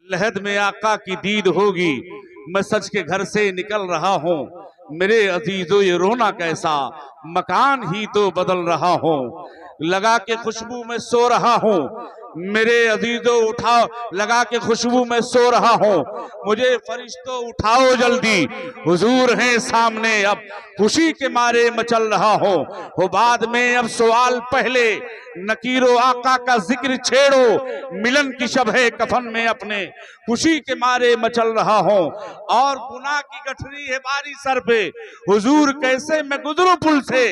लहद में आका की दीद होगी, मैं सच के घर से निकल रहा हूँ। मेरे अजीजों ये रोना कैसा, मकान ही तो बदल रहा हूँ। लगा के खुशबू में सो रहा हूँ, मेरे अजीजों उठाओ, लगा के खुशबू में सो रहा हूँ। मुझे फरिश्तों उठाओ जल्दी, हुजूर हैं सामने, अब खुशी के मारे मचल रहा हूँ। हो बाद में अब सवाल पहले, नकीरो आका का जिक्र छेड़ो, मिलन की शब है कफन में अपने, खुशी के मारे मचल रहा हूँ। और गुनाह की गठरी है बारी सर पे, हुजूर कैसे मैं गुजरूं पुल से,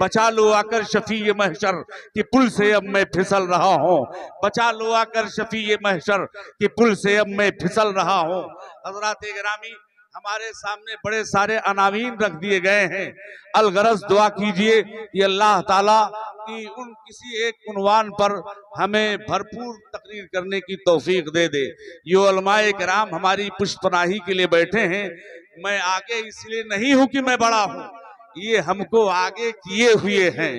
बचा लो आकर शफी महशर कि पुल से अब मैं फिसल रहा हूँ। बचा लो आकर शफी महशर कि पुल से अब मैं फिसल रहा हूँ। हज़रात गिरामी, हमारे सामने बड़े सारे अनावीन रख दिए गए हैं। अलगरज दुआ कीजिए कि अल्लाह ताला की उन किसी एक उन्वान पर हमें भरपूर तकरीर करने की तौफीक दे दे। ये उलमाए किराम हमारी पुष्पनाही के लिए बैठे हैं। मैं आगे इसलिए नहीं हूं कि मैं बड़ा हूं, ये हमको आगे किए हुए हैं,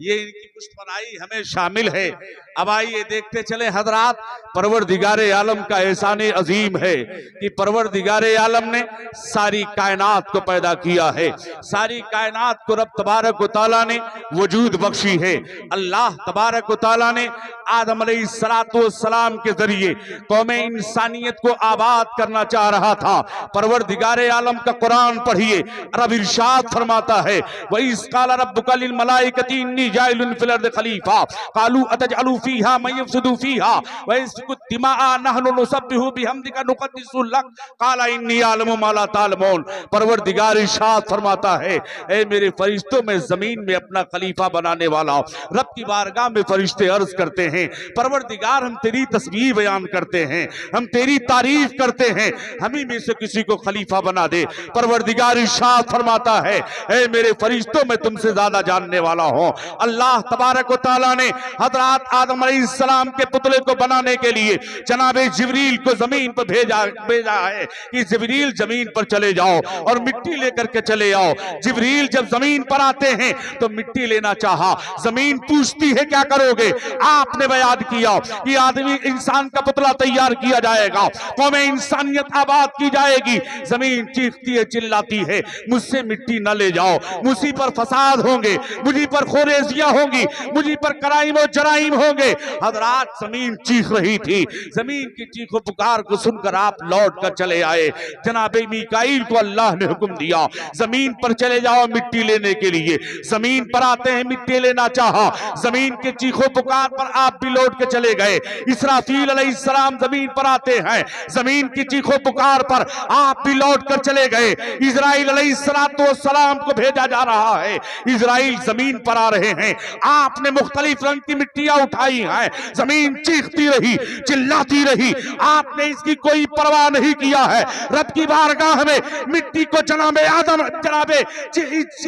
ये इनकी पुष्पनाही हमें शामिल है। अब आइए देखते चले हजरात, परवरदिगारे आलम का एहसाने अजीम है कि परवरदिगारे आलम ने सारी कायनात को पैदा किया है। सारी कायनात को रब तबारक व तआला ने वजूद बख्शी है। अल्लाह तबारक व तआला ने आदम अलैहिस्सलाम के जरिए कौमे इंसानियत को आबाद करना चाह रहा था। परवरदिगारे आलम का कुरान पढ़िए, रब इरशाद फरमाता है, व इज़ क़ाला रब्बुका लिल मलाइकति इन्नी जाइलुन फिल अर्दि खलीफा क़ालू अतजअलु फ़ीहा मन यफ़्सिदु फ़ीहा व यस्फ़िकु दिमाअ नहनु नुसब्बिहु बिहम्दिका नुक़द्दिसु लक क़ाला इन्नी अअलमु मा ला तअलमून। परवरदिगार इरशाद फरमाता है, ए मेरे फरिश्तों में जमीन में अपना खलीफा बनाने वाला। रब की बारगाह में फरिश्ते अर्ज करते हैं, परवरदिगार हम तेरी तस्बीह बयान करते हैं, हम तेरी तारीफ करते हैं, हम ही में से किसी को खलीफा बना दे। परवरदिगार इरशाद फरमाता है, ए मेरे फरिश्तों में तुमसे ज्यादा जानने वाला हूं। अल्लाह तबारक व तआला ने हजरत आदम अलैहिस्सलाम के पुतले को बनाने के लिए जनाबे जिब्रील को जमीन पर भेजा है कि जिब्रील जमीन पर चले जाओ और मिट्टी लेकर के चले आओ। जिब्रील जब जमीन पर आते हैं तो मिट्टी लेना चाहा, जमीन पूछती है क्या करोगे? आपने बयान किया कि आदमी इंसान का पुतला तैयार किया जाएगा, कौमे इंसानियत आबाद की जाएगी। जमीन चीखती है, चिल्लाती है, मुझसे मिट्टी न ले जाओ, मुझी पर फसाद होंगे, मुझी पर खोरेजियां होंगी, मुझी पर कराइम और जराइम होंगे। हजरात जमीन चीख रही थी, जमीन की चीखो पुकार को सुनकर आप लौट कर चले आए। जनाबे मीकाईल को अल्लाह ने हुक्म दिया, जमीन पर चले जाओ मिट्टी लेने के लिए। जमीन पर आते हैं, मिट्टी लेना चाहा, जमीन के चीखो पुकार पर आप भी लौट के चले गए। इसराफील अलैहिस्सलाम जमीन पर आते हैं, जमीन की चीखो पुकार पर आप भी लौट कर चले गए। इजराइल अलैहिस्सलाम को भेजा जा रहा है, इजराइल जमीन पर आ रहे हैं। आपने मुख्तलिफ रंग की मिट्टियां उठाई हैं, जमीन चीखती रही, चिल्लाती रही, आपने इसकी कोई परवाह नहीं किया है। रब की बारगाह में मिट्टी को जनाबे आदम जनाबे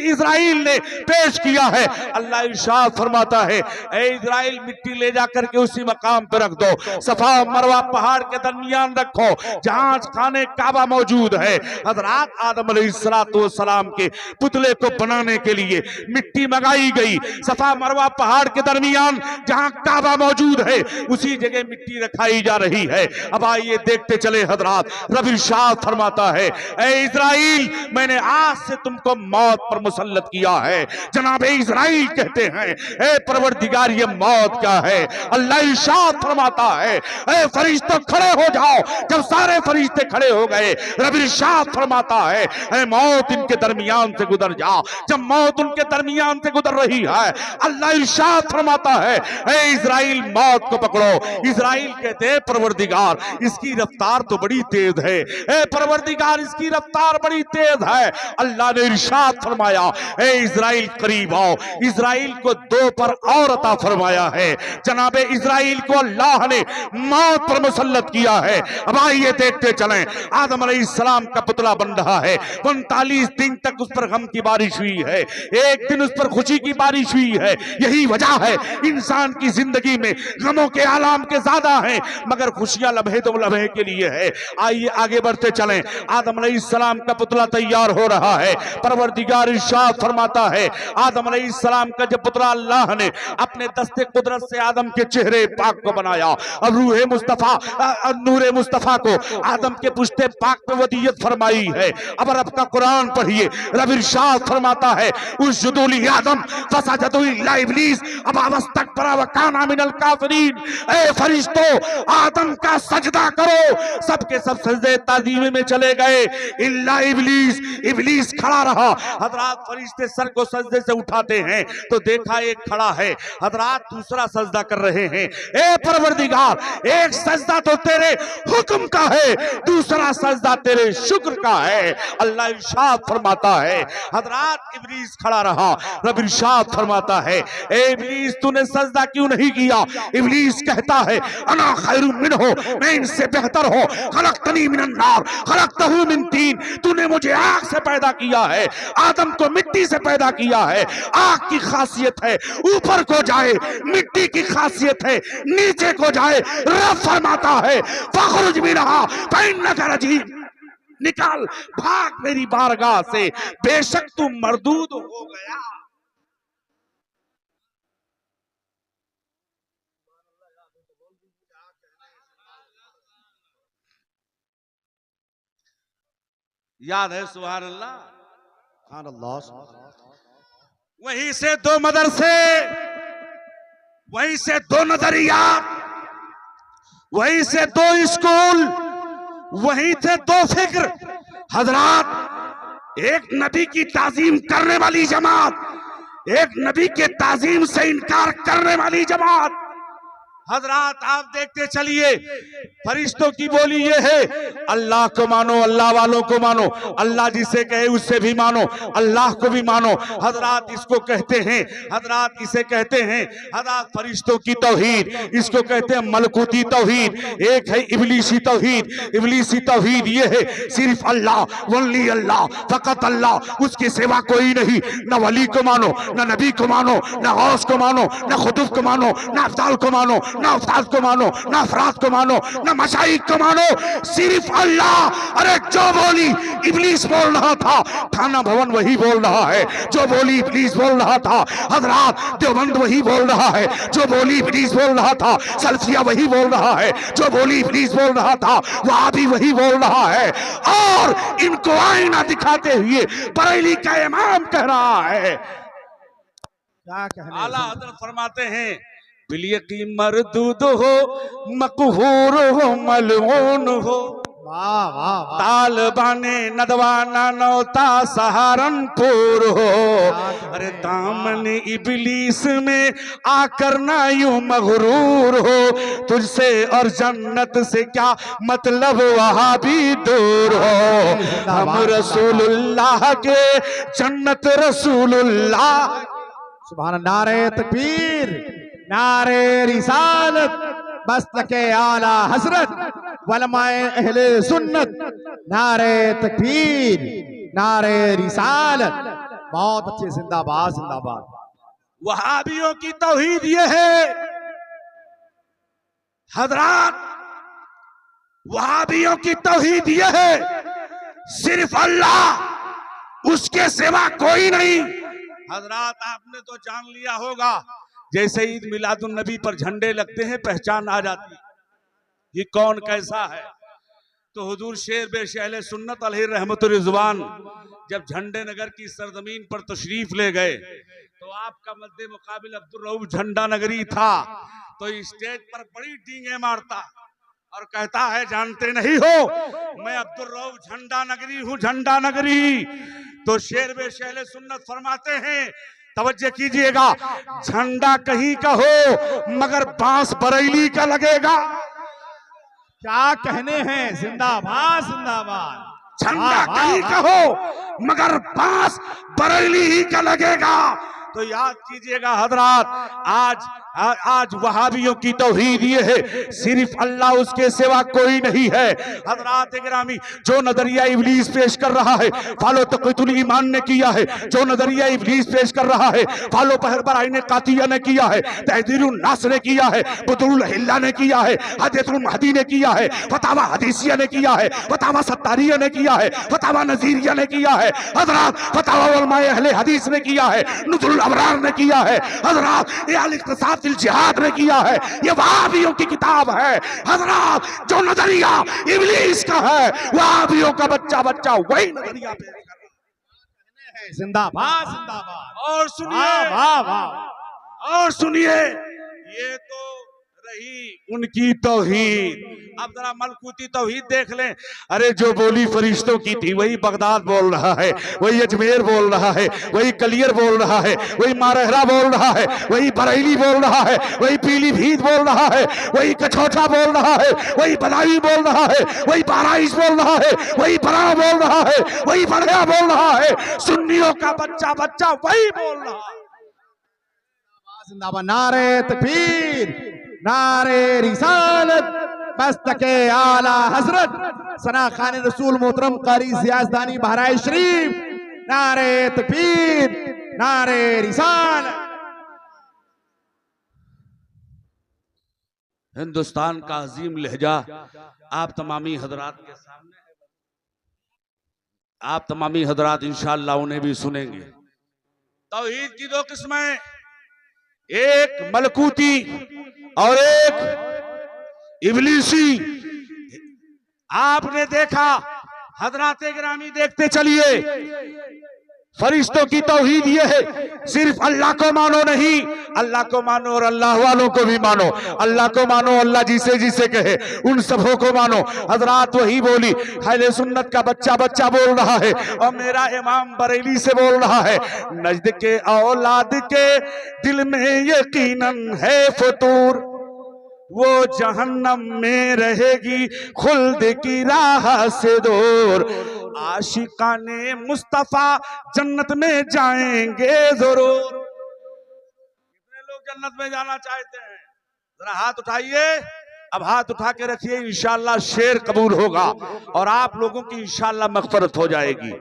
इजराइल ने पेश किया है। अल्लाह इरशाद फरमाता है, ए इजराइल मिट्टी ले जाकर के उसी मकाम पर रख दो, सफा मरवा पहाड़ के दरमियान रखो जहां खाने काबा मौजूद है। हजरत आदम अलैहिस्सलाम के पुतले को बनाने के लिए मिट्टी मंगाई गई, सफा मरवा पहाड़ के दरमियान जहां काबा मौजूद है उसी जगह मिट्टी रखाई जा रही है। अब आइए देखते चले हजरात, रब इरशाद फरमाता है, ए इजराइल मैंने आज से तुमको मौत पर मुसल्लत किया है। जनाबे इजराइल कहते हैं, ए परवरदिगार ये मौत क्या है? अल्लाह इरशाद फरमाता है, ए फरिश्ते खड़े हो जाओ। जब सारे फरिश्ते खड़े हो गए, रब इरशाद फरमाता है, ए मौत इनके दरमियान से गुजर जा। जब मौत उनके दरमियान से गुजर रही है, अल्लाह इरशाद फरमाता है, ए इजराइल मौत को पकड़ो। इजराइल कहते हैं, परवरदिगार इसकी रफ्तार तो बड़ी तेज है, ए परवरदिगार इसकी रफ्तार बड़ी तेज है। अल्लाह ने इरशाद फरमाया, ए इजराइल करीब आओ। इजराइल को दो पर और अता फरमाया है। जनाबे इजराइल को अल्लाह ने मौत पर मुसल्लत किया है। अब आइए देखते चलें, आदम अलैहिस्सलाम का पुतला बन रहा है। 39 दिन तक उस पर गम की बारिश हुई है, एक दिन उस पर खुशी की बारिश हुई है। यही वजह है इंसान की जिंदगी में गमों के आलाम के ज्यादा हैं, मगर खुशियां लम्हे तो लम्हे के लिए है। आइए आगे बढ़ते चलें। आदम अलैहिस्सलाम का पुतला तैयार हो रहा है। परवरदिगार इरशाद फरमाता है, आदम अलैहिस्सलाम का जब पुतला अल्लाह ने अपने दस्ते कुदरत से आदम के चेहरे पाक को बनाया और रूहे मुस्तफा नूरे मुस्तफा को आदम के पुश्ते पाक पे वदियत फरमाई है। अब रब का कुरान पढ़िए, रब इरशाद फरमाता है, उसजुदुली आदम फसजदु इल्ला इब्लीस अबा वस्तकबरा व काना मिनल काफिरीन। ए फरिश्तों, आदम का सजदा करो। सबके सब सजदे ताज़ीम में चले गए इल्ला इब्लीस। इब्लीस खड़ा रहा। हजरात फरिश्ते सर को सजदे से उठाते हैं तो देखा एक खड़ा है, हजरात दूसरा सजदा कर रहे हैं। ए परवरदिगार, एक सजदा तो तेरे हुक्म का है, दूसरा सजदा तेरे शुक्र का है। अल्लाह इरशाद फरमाता है, हजरात इब्लीस खड़ा रहा। रब इरशाद फरमाता है, ए इब्लीस तूने सजदा क्यों नहीं किया? इब्लीस कहता है, अना खैरुम मिन्हु, मैं इनसे बेहतर हूं। खलक़तनी मिनन नार खलक़तहु मिन तीन, तूने मुझे आग से पैदा किया है, आदम को मिट्टी से पैदा किया है। आग की खासियत है ऊपर को जाए, मिट्टी की खासियत है नीचे को जाए। रब फरमाता है, फखरुज मिनहा फइन्नका रजीम, निकाल भाग मेरी बारगाह से, बेशक तू मरदूद हो गया। याद है सुभान अल्लाह? वहीं से दो मदरसे, वहीं से दो नजरिया, वहीं से दो स्कूल, वहीं थे दो फिक्र। हजरात, एक नबी की ताजीम करने वाली जमात, एक नबी के ताजीम से इनकार करने वाली जमात। हजरात आप देखते चलिए, फरिश्तों की बोली ये है, अल्लाह को मानो, अल्लाह वालों को मानो, अल्लाह जिसे कहे उससे भी मानो, अल्लाह को भी मानो। हजरात इसको कहते हैं, हजरात इसे कहते हैं, हजरात फरिश्तों की तौहीद, इसको कहते हैं मलकूती तौहीद। एक है इब्लीसी तौहीद। इब्लीसी तौहीद ये है, सिर्फ अल्लाह, वली अल्लाह, फकत अल्लाह, उसके सिवा कोई नहीं। न वली को मानो, न नबी को मानो, न गौस को मानो, न खुतुब को मानो, न अफ्ताल को मानो, ना उस्ताद को मानो, ना अफराद को मानो, ना मशाइख को मानो, सिर्फ अल्लाह। अरे जो बोली इब्लीस बोल रहा था, थाना भवन वही बोल रहा है। जो बोली इब्लीस बोल रहा था, हजरात देवबंद वही बोल रहा है। जो बोली इब्लीस बोल रहा था, सल्फिया वही बोल रहा है। जो बोली इब्लीस बोल रहा था, वहाबी वही बोल रहा है। और इनको आईना दिखाते हुए बरेली का इमाम कह रहा है। क्या कहना? आला हजरत फरमाते हैं, बिलियकी मरदूद हो, मकहूर हो, मलऊन हो, तालिबाने नदवाना नौता सहारनपुर हो। अरे दामन इब्लीस में आकर ना यूं मगरूर हो, तुझसे और जन्नत से क्या मतलब, वहां भी दूर हो। हम रसूलुल्लाह के, जन्नत रसूलुल्लाह। सुभान, नारे तकबीर, नारे रिसालत, मस्तके आला हजरत, वलमाए अहले सुन्नत, नारे तकबीर, नारे रिसालत। बहुत अच्छे, जिंदाबाद जिंदाबाद। वहाबियों की तौहीद ये है हजरात, वहाबियों की तौहीद ये है, सिर्फ अल्लाह, उसके सिवा कोई नहीं। हजरात आपने तो जान लिया होगा, जैसे ईद मिलादुन नबी पर झंडे लगते हैं पहचान आ जाती है ये कौन कैसा है। तो हुजूर शेर बेश अहले सुन्नत अलैहि रहमतुर रिजवान जब झंडे नगर की सरजमीन पर तशरीफ ले गए तो आपका मद्दे मुकाबिल अब्दुल रऊफ झंडा नगरी था। तो स्टेज पर बड़ी डींगे मारता और कहता है, जानते नहीं हो मैं अब्दुल रऊफ झंडा नगरी हूँ, झंडा नगरी। तो शेर बेश अहले सुन्नत फरमाते हैं, तवज्जो कीजिएगा, झंडा कहीं का हो मगर बांस बरेली का लगेगा। क्या कहने हैं, जिंदाबाद जिंदाबाद। झंडा कहीं का हो मगर बांस बरेली ही का लगेगा। तो याद कीजिएगा हजरात, आज आज वहाबियों की तौहीद ये है सिर्फ अल्लाह उसके सिवा कोई नहीं है। हजरात गिरामी, जो नजरिया इब्लीस पेश कर रहा है फालो तक़ीतुल ईमान ने किया है, जो नजरिया इब्लीस पेश कर रहा है फालो पहरबर आईने कातिया ने किया है, तहदीरुन नास ने किया है, बुदुल हिल्ला ने किया है, हदीतुल महदी ने किया है, फतावा हदीसिया ने किया है, फतावा सत्तारिया ने किया है, फतावा नजीरिया ने किया है, हजरात फतावा उलमाए अहले हदीस ने किया है, नुज़ुल अबरार ने किया है, हजरात ये अल इक़्तिसाद फिल जिहाद ने किया है। ये वहाबियों की किताब है हजरात। जो नजरिया इब्लीस का है वहाबियों का बच्चा बच्चा वही नजरिया पे जिंदाबाद जिंदाबाद। और सुनिए, वाह वाह। और सुनिए, ये तो रही उनकी तौहीद। अब जरा मलकूती तौहीद देख लें। अरे जो बोली फरिश्तों की थी वही बगदाद बोल रहा है, वही अजमेर बोल रहा है, वही कलियर बोल रहा है, वही मारहरा बोल रहा है, वही बरेली बोल रहा है, वही पीलीभीत बोल रहा है, वही कछौटा बोल रहा है, वही बदायूं बोल रहा है, वही बहराइच बोल रहा है, वही बरा बोल रहा है, वही बढ़िया बोल रहा है। सुन्नियों का बच्चा बच्चा वही बोल रहा है। जिंदाबाद। नारे तकबीर, नारे रिसालत, मस्तके आला हजरत सना खान रसूल मोहतरम कारी जियाज़दानी बहराइच शरीफ। नारे तकबीर, नारे रिसालत। हिंदुस्तान का अजीम लहजा आप तमामी हजरात के सामने है। आप तमामी हजरात इंशाअल्लाह उन्हें भी सुनेंगे। तौहीद की दो किस्में, एक मलकूती और एक इब्लीसी। आपने देखा, हजराते गिरामी देखते चलिए, फरिश्तों की तौहीद ये है सिर्फ अल्लाह को मानो नहीं, अल्लाह को मानो और अल्लाह वालों को भी मानो। अल्लाह को मानो, अल्लाह जिसे जिसे कहे उन सबों को मानो। हजरात वही बोली अहले सुन्नत का बच्चा बच्चा बोल रहा है और मेरा इमाम बरेली से बोल रहा है। नजद के औलाद के दिल में यकीनन है फतूर, वो जहन्नम में रहेगी खुल्द की राह से दूर। आशिकाने मुस्तफा जन्नत में जाएंगे जरूर। कितने लोग जन्नत में जाना चाहते हैं? जरा हाथ उठाइए। अब हाथ उठा के रखिए, इंशाअल्लाह शेर कबूल होगा और आप लोगों की इंशाअल्लाह मग़फ़िरत हो जाएगी।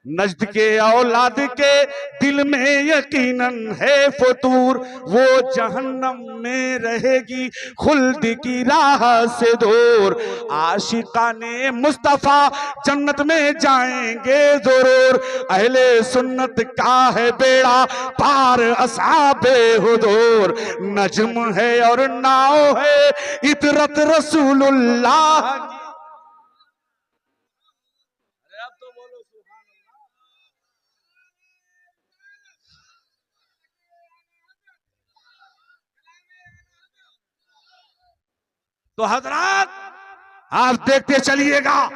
नजद के औलाद के दिल में यकीनन है फतूर, वो जहन्नम में रहेगी खुल्द की राह से दूर। आशिकाने मुस्तफा जन्नत में जाएंगे जरूर। अहले सुन्नत का है बेड़ा पार असहाबे हुजूर। नज्म है और नाव है इतरत रसूलुल्लाह की। तो हजरात आप देखते चलिएगा,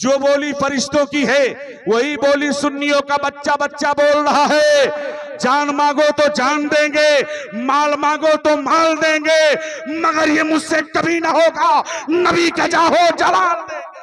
जो बोली फरिश्तों की है वही बोली सुन्नियों का बच्चा बच्चा बोल रहा है। जान मांगो तो जान देंगे, माल मांगो तो माल देंगे, मगर ये मुझसे कभी ना होगा, नबी का जाहो जलाल देंगे।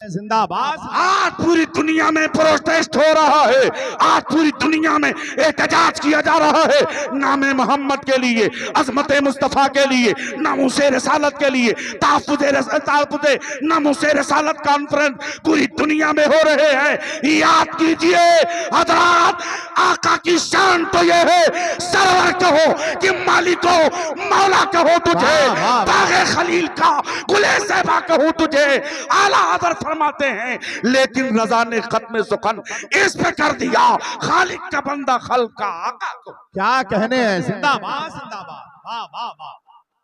जिंदाबाद। आज पूरी दुनिया में प्रोटेस्ट हो रहा है, आज पूरी दुनिया में एहतजाज किया जा रहा है नामे मोहम्मद के लिए, अजमत मुस्तफा के लिए, नामूसे रसालत के लिए। ताफ़ुज़े नामूसे रसालत कॉन्फ्रेंस पूरी दुनिया में हो रहे हैं। याद कीजिए हज़रात, आका की शान तो ये है, सरवर कहो कि मालिको मौला कहो तुझे, बाग़े खलील का गुले सहबा कहो तुझे। आला हज़रत फरमाते हैं लेकिन रजा ने खत्म सुखन इस पे कर दिया, खालिक का बंदा खल्क का आका को। क्या कहने हैं। जिंदाबाद जिंदाबाद। वाह वाह वाह।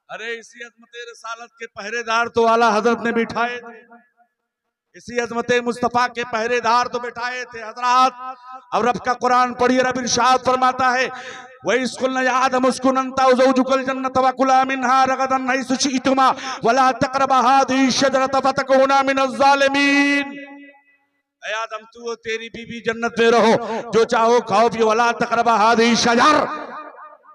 अरे इसी अज़मत रसालत के पहरेदार तो आला हजरत ने बिठाए थे, इसी अज़मत मुस्तफा के पहरेदार तो बिठाए थे हजरात। अब रब का कुरान पढ़िए, रब इरशाद फरमाता है वही स्कुल आदम उसकुन अंता ज़ौजुकल जन्नत व कुला मिन्हा रगदन हैसु शि'तुमा वला तक़रबा हाज़िहि शजरत फतकूना मिनज़ ज़ालिमीन। ऐ आदम, तू और तेरी बीवी जन्नत में रहो, जो चाहो खाओ पियो, वला तक़रबा हाज़िहि शजर,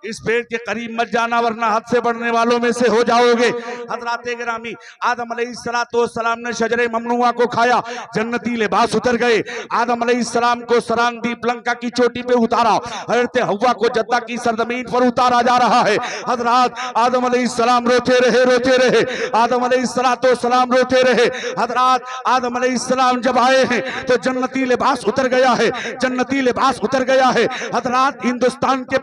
इस पेड़ के करीब मत जाना वरना हद से बढ़ने वालों में से हो जाओगे। हजरात गिरामी, आदम अलैहिस्सलाम ने शजरे ममनुआ को खाया, जन्नती लिबास उतर गए। आदम अलैहिस्सलाम को सरांदीप लंका की चोटी पे उतारा, हजरत हव्वा को जद्दा की सरजमीन पर उतारा जा रहा है। हजरात आदम अलैहिस्सलाम रोते रहे, आदम अलैहिस्सलाम रोते रहे। हजरात आदम अलैहिस्सलाम जब आए हैं तो जन्नती लिबास उतर गया है, जन्नती लिबास उतर गया है। हजरात हिंदुस्तान के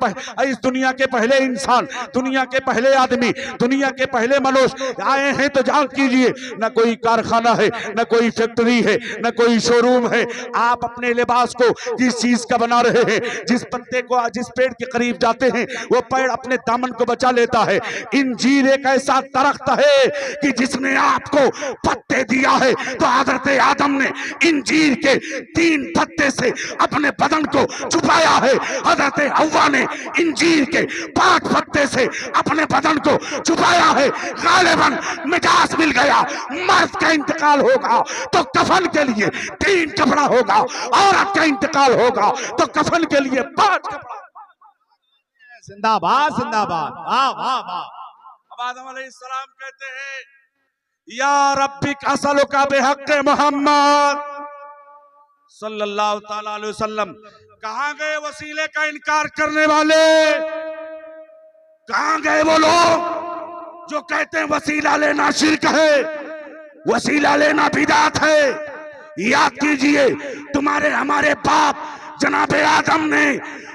इस दुनिया के पहले इंसान, दुनिया के पहले आदमी, दुनिया के पहले मनुष्य आए हैं तो जान कीजिए, न कोई कारखाना है, न कोई फैक्ट्री है, न कोई शोरूम है। आप अपने लिबास को किस चीज का बना रहे हैं? जिस पत्ते को, जिस पेड़ के करीब जाते हैं वो पेड़ अपने दामन को बचा लेता है। इंजीर एक ऐसा दरख्त है कि जिसने आपको पत्ते दिया है, तो हजरत आदम ने इंजीर के 3 पत्ते से अपने बदन को छुपाया है, हजरत हव्वा ने इंजीर के 5 पत्ते से अपने बदन को छुपाया है। गालिबन मिजाज मिल गया, मर्द का इंतकाल होगा तो कफन के लिए 3 कपड़ा होगा, औरत का इंतकाल होगा तो कफन के लिए 5 कपड़ा। जिंदाबाद जिंदाबाद, वाह वाह वाह। अब आदम अलैहिस्सलाम कहते हैं, या रब्बिक असलुका बिहक़्क़ि मोहम्मद सल्लल्लाहु ताला अलैहि वसल्लम। कहां गए वसीले का इनकार करने वाले? कहां गए वो लोग जो कहते हैं वसीला लेना शिर्क है, वसीला लेना बिदात है? याद कीजिए, तुम्हारे हमारे बाप जनाबे आदम ने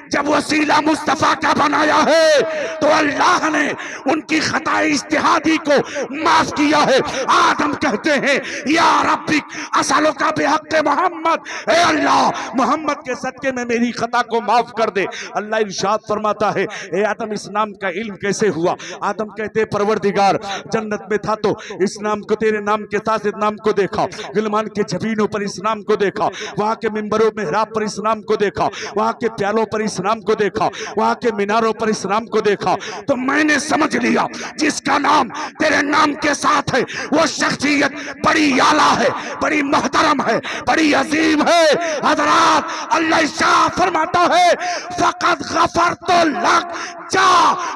जब वसीला मुस्तफा का बनाया है तो अल्लाह ने उनकी खता इज्तिहादी को माफ किया है। आदम कहते हैं, या रब्बिक असलुका बिहक़्क़ि मोहम्मद, ए अल्लाह मोहम्मद के सदके में मेरी खता को माफ कर दे। अल्लाह इरशाद फरमाता है, ए आदम इस नाम का इल्म कैसे हुआ? आदम कहते हैं, परवरदिगार जन्नत में था तो इस नाम को, तेरे नाम के साथ इस नाम को देखा, गिलमान के जबीनों पर इस नाम को देखा, वहां के मिंबरों में मेहराब पर इस नाम को देखा, वहां के प्यालों पर इस नाम को देखा, वहां के मीनारों पर इस नाम को देखा, तो मैंने समझ लिया जिसका नाम तेरे नाम के साथ है वो शख्सियत बड़ी आला है, बड़ी मोहतरम है, बड़ी अजीम है। हजरात अल्लाह शाह फरमाता है, फकत गफरतु लक, जा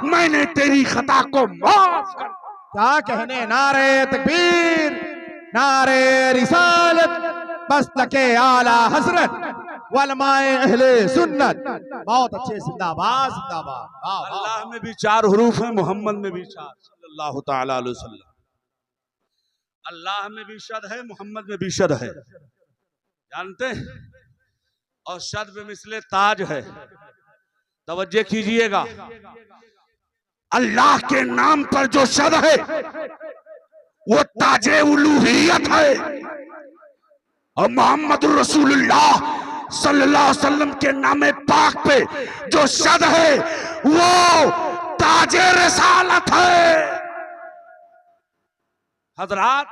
मैंने तेरी खता को माफ कर। क्या कहने, नारे तकबीर, नारे रिसालत, मस्तके आला हजरत, वलमाए अहले सुन्नत। बहुत अच्छे, जिंदाबाद जिंदाबाद, वाह वाह। अल्लाह में भी 4 हरूफ है, मोहम्मद में भी 4, सल्लल्लाहु ताला अलैहि वसल्लम। अल्लाह में भी शद है, मोहम्मद में भी शद है, जानते हैं? और शद में मिसले ताज है। तवज्जो कीजिएगा, अल्लाह के नाम पर जो शद है वो ताजे उलूहियत है, और मोहम्मद रसूलुल्लाह सल्लल्लाहु अलैहि वसल्लम के नामे पाक पे जो शद है वो ताजे रिसालत है। हजरात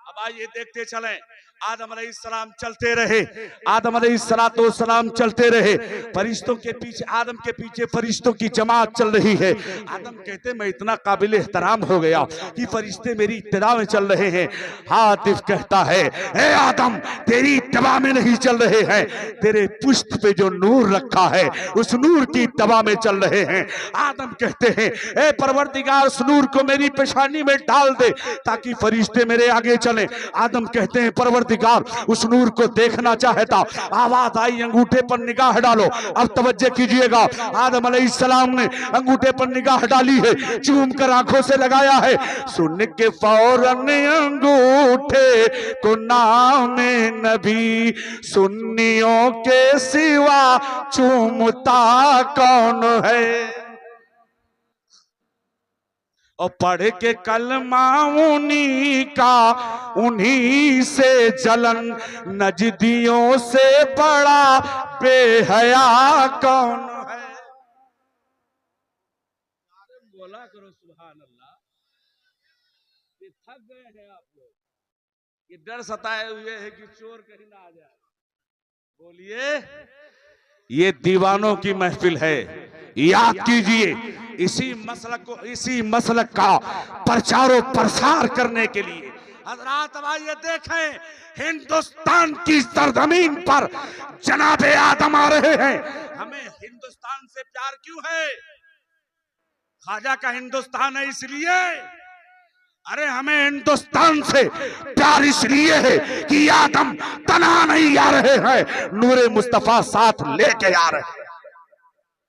अब आइए देखते चलें, आदम अलैहिस्सलाम चलते रहे, आदम अलैहिस्सलाम चलते रहे, फरिश्तों के पीछे, आदम के पीछे फरिश्तों की जमात चल रही है। आदम कहते, मैं इतना काबिल एहतराम हो गया कि फरिश्ते मेरी इत्तिबा में चल रहे हैं। हातिफ कहता है, ए आदम तेरी इत्तिबा में नहीं चल रहे हैं, तेरे पुष्ट पे जो नूर रखा है उस नूर की इत्तिबा में चल रहे हैं। आदम कहते हैं, ए परवरदिगार उस नूर को मेरी पेशानी में डाल दे ताकि फरिश्ते मेरे आगे चले। आदम कहते हैं, परवरदिगार उस नूर को देखना चाहता। आवाज आई, अंगूठे पर निगाह डालो। अब तवज्जो कीजिएगा, आदम अलैहिस्सलाम ने अंगूठे पर निगाह डाली है, चूम कर आंखों से लगाया है, सुन के फौरन अंगूठे को नाम नबी, सुन्नियों के सिवा चूमता कौन है? और पढ़ के कलमा उन्हीं का, उन्हीं से जलन, नजदियों से बड़ा बेहया कौन है? बोला करो सुभान अल्लाह। ये थक गए हैं आप लोग, ये डर सताए हुए है कि चोर कहीं ना आ जाए। बोलिए, ये दीवानों की महफिल है। याद कीजिए, इसी मसलक का प्रचार प्रसार करने के लिए हजरात अब आइए देखें, हिंदुस्तान की सरजमीन पर जनाबे आदम आ रहे हैं। हमें हिंदुस्तान से प्यार क्यों है? ख्वाजा का हिंदुस्तान है इसलिए, अरे हमें हिंदुस्तान से प्यार इसलिए है कि आदम तना नहीं आ रहे हैं, नूरे मुस्तफा साथ लेके आ रहे हैं।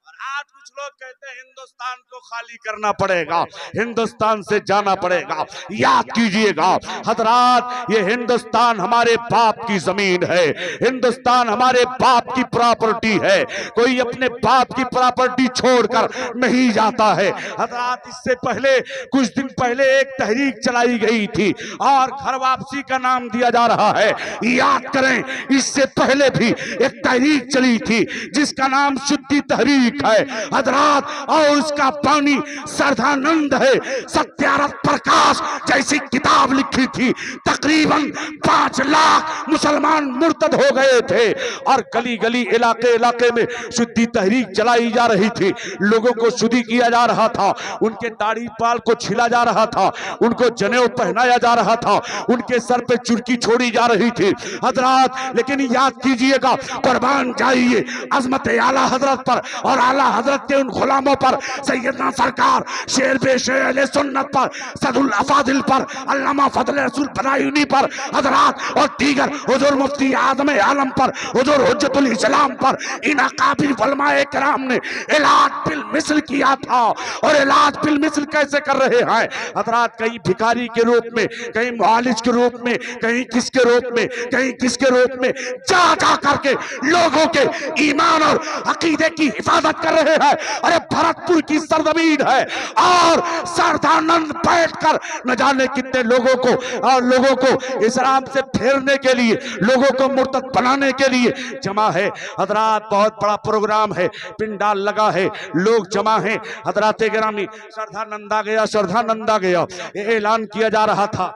और आज कुछ लोग कहते हैं हिंदुस्तान को खाली करना पड़ेगा, हिंदुस्तान से जाना पड़ेगा। याद कीजिएगा हजरात, ये हिंदुस्तान हमारे बाप की जमीन है, हिंदुस्तान हमारे बाप की प्रॉपर्टी है। कोई अपने बाप की प्रॉपर्टी छोड़कर नहीं जाता है। हजरात, इससे पहले कुछ दिन पहले एक तहरीक चलाई गई थी और घर वापसी का नाम दिया जा रहा है। याद करें, इससे पहले भी एक तहरीक चली थी जिसका नाम शुद्धि तहरीक है हजरात, और उसका पानी सरदानंद है। सत्याग्रह प्रकाश जैसी किताब लिखी थी, तकरीबन 5 लाख मुसलमान मुर्तद हो गए थे और गली गली इलाके इलाके में शुद्धि तहरीक चलाई जा रही थी। लोगों को शुद्धि किया जा रहा था, उनके दाढ़ी पाल को छिला जा रहा था, उनको जनेऊ पहनाया जा रहा था, उनके सर पे चुरकी छोड़ी जा रही थी हजरात। लेकिन याद कीजिएगा, कुर्बान जाइए अजमत आला हजरत पर और आला हजरत के उन गुलामों पर, सैयदना सरकार शेर बेशे अहले सुन्नत पर, सदुल अफादिल पर, अल्लामा फजल रसूल बदायूनी पर हजरात, और दीगर हुजूर मुफ्ती आजम आलम पर, हुजूर हुज्जतुल इस्लाम पर, इन अकाबिर उलमाए किराम ने इलाज बिल मिसल किया था। और इलाज बिल मिसल कैसे कर रहे हैं हजरात? कहीं भिखारी के रूप में, कहीं मुआलिज के रूप में, कहीं किसके रूप में, कहीं किसके रूप में, जा जा करके लोगों के ईमान और अकीदे की हिफाजत कर रहे हैं। अरे भरतपुर की सरजमीन है और सरदानंद बैठकर न जाने कितने लोगों को और लोगों को इस्लाम से फेरने के लिए, लोगों को मुर्तद बनाने के लिए जमा है हजरात। बहुत बड़ा प्रोग्राम है, पिंडाल लगा है, लोग जमा है हजरात गिरामी। सरदानंद आ गया, सरदानंद आ गया, ऐलान किया जा रहा था,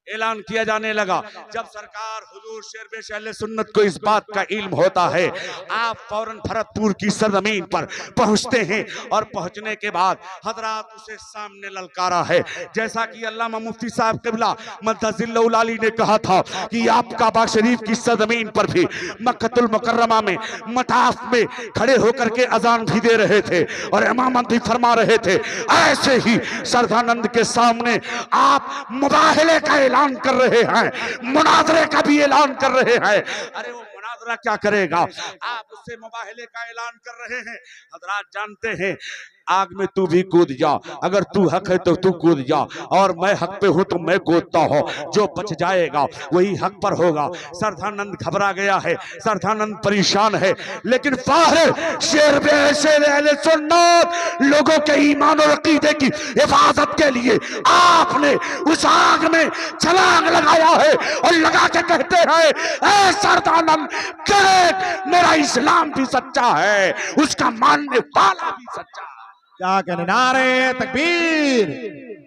ऐलान किया जाने लगा। जब सरकार हुजूर शेर अहले सुन्नत को इस बात का इल्म होता है, आप फौरन भरतपुर की सरजमीन पर पहुंचते हैं और पहुंचने के बाद हजरात उसे सामने ललकारा है। जैसा कि अल्लामा मुफ्ती साहब क़िबला मद्दजिल्लहुल आली ने कहा था कि आप काबा शरीफ की सरजमीन पर भी मक्कतुल मुकर्रमा में मताफ में खड़े होकर के अजान भी दे रहे थे और इमामत भी फरमा रहे थे। ऐसे ही सरदानंद के सामने आप मुबाहले का ऐलान कर रहे हैं, मुनाजरे का भी ऐलान कर रहे हैं। अरे वो मुनाजरा क्या करेगा, आप उससे मुबाहले का ऐलान कर रहे हैं। हजरात जानते हैं, आग में तू भी कूद जा, अगर तू हक है तो तू कूद जा, और मैं हक पे हूं तो मैं कूदता हूं, जो बच जाएगा वही हक पर होगा। सरदानंद घबरा गया है, सरदानंद परेशान है, लेकिन बाहर शेर अहले सुन्नत लोगों के ईमान और अकीदे की हिफाजत के लिए आपने उस आग में छलांग लगाया है और लगा के कहते हैं, ऐ सरदानंद करेक्ट, मेरा इस्लाम भी सच्चा है, उसका मानने वाला भी सच्चा है। क्या कहने? नारे तकबीर,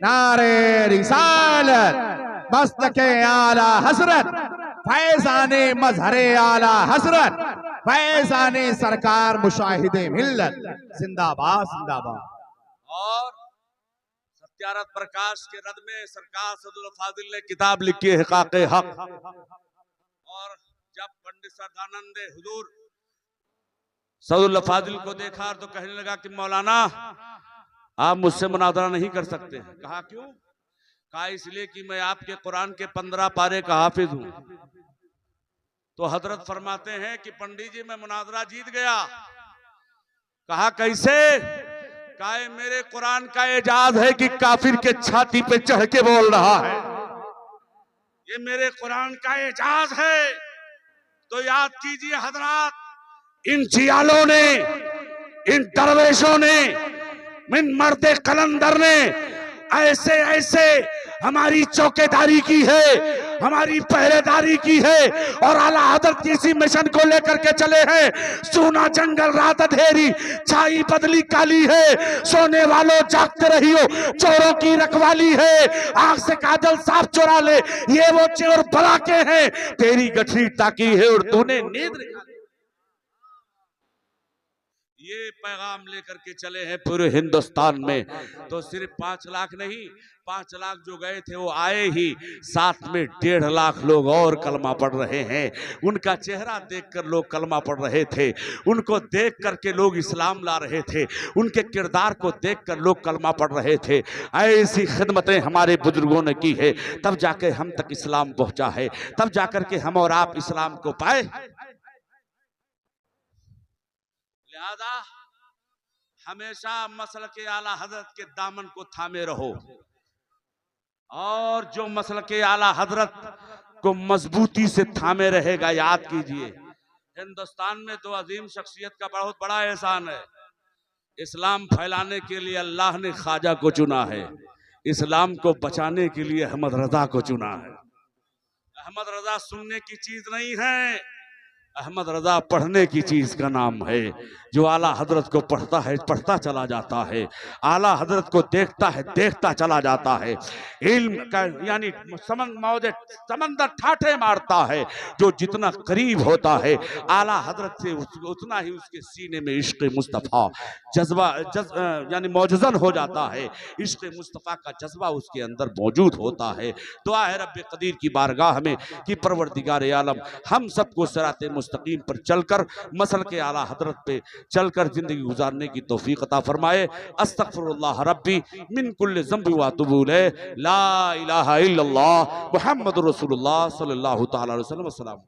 नारे रिसालत, मसलके आला हजरत, फैजाने मजहरे आला हजरत, फैजाने सरकार मुशाहिदे मिल्लत, जिंदाबाद जिंदाबाद। और सत्याग्रह प्रकाश के रद में सरकार सदुल फाजिल ने किताब लिखी है हिकाके हक। और जब पंडित सरदानंद हुजूर सदुल फाजिल को देखा तो कहने लगा कि मौलाना आप मुझसे मुनाजरा नहीं कर सकते। कहा क्यों? कहा इसलिए कि मैं आपके कुरान के 15 पारे का हाफिज हूं। तो हजरत फरमाते हैं कि पंडित जी मैं मुनाजरा जीत गया। कहा कैसे? कहा मेरे कुरान का एजाज है कि काफिर के छाती पे चढ़ के बोल रहा है, ये मेरे कुरान का एजाज है। तो याद कीजिए हजरात, इन जियालों ने, इन दरवेशों ने, इन मर्दे कलंदर ने ऐसे ऐसे हमारी चौकीदारी की है, हमारी पहरेदारी की है और आला हजरत किसी मिशन को लेकर के चले हैं। सोना जंगल रात अंधेरी, छाई बदली काली है, सोने वालों जागते रहियो, चोरों की रखवाली है, आंख से काजल साफ चुरा ले, ये वो चोर बला के हैं, तेरी गठरी ताकी है और तूने नींद। ये पैगाम लेकर के चले हैं पूरे हिंदुस्तान में। तो सिर्फ 5 लाख नहीं, 5 लाख जो गए थे वो आए ही, साथ में 1.5 लाख लोग और कलमा पढ़ रहे हैं। उनका चेहरा देखकर लोग कलमा पढ़ रहे थे, उनको देख करके लोग इस्लाम ला रहे थे, उनके किरदार को देखकर लोग कलमा पढ़ रहे थे। ऐसी खिदमतें हमारे बुजुर्गों ने की है, तब जाके हम तक इस्लाम पहुंचा है, तब जाकर के हम और आप इस्लाम को पाए। लिहाजा हमेशा मसल के आला हजरत के दामन को थामे रहो, और जो मसल के आला हजरत को मजबूती से थामे रहेगा, याद कीजिए हिंदुस्तान में 2 अजीम शख्सियत का बहुत बड़ा एहसान है। इस्लाम फैलाने के लिए अल्लाह ने ख्वाजा को चुना है, इस्लाम को बचाने के लिए अहमद रजा को चुना है। अहमद रजा सुनने की चीज नहीं है, अहमद रजा पढ़ने की चीज का नाम है। जो आला हजरत को पढ़ता है, पढ़ता चला जाता है, आला हजरत को देखता है, देखता चला जाता है। इल्म का यानी समंदर ठाठे मारता है, जो जितना करीब होता है आला हजरत से उतना ही उसके सीने में इश्क मुस्तफ़ा जज्बा यानी मौजूदन हो जाता है। इश्क मुस्तफ़ा का जज्बा उसके अंदर मौजूद होता है। दुआ है रब्बे कदीर की बारगाह में कि परवरदिगार आलम हम सबको सिराते मुस्तकीम पर चलकर, मसल के आला हजरत पे चलकर जिंदगी गुजारने की तौफीक अता फरमाए। अस्तगफिरुल्लाह रब्बी मिन कुल्लि ज़ंबि व अतूबु इलैह, ला इलाहा इल्लल्लाह मुहम्मदुर रसूलुल्लाह सल्लल्लाहु तआला अलैहि वसल्लम।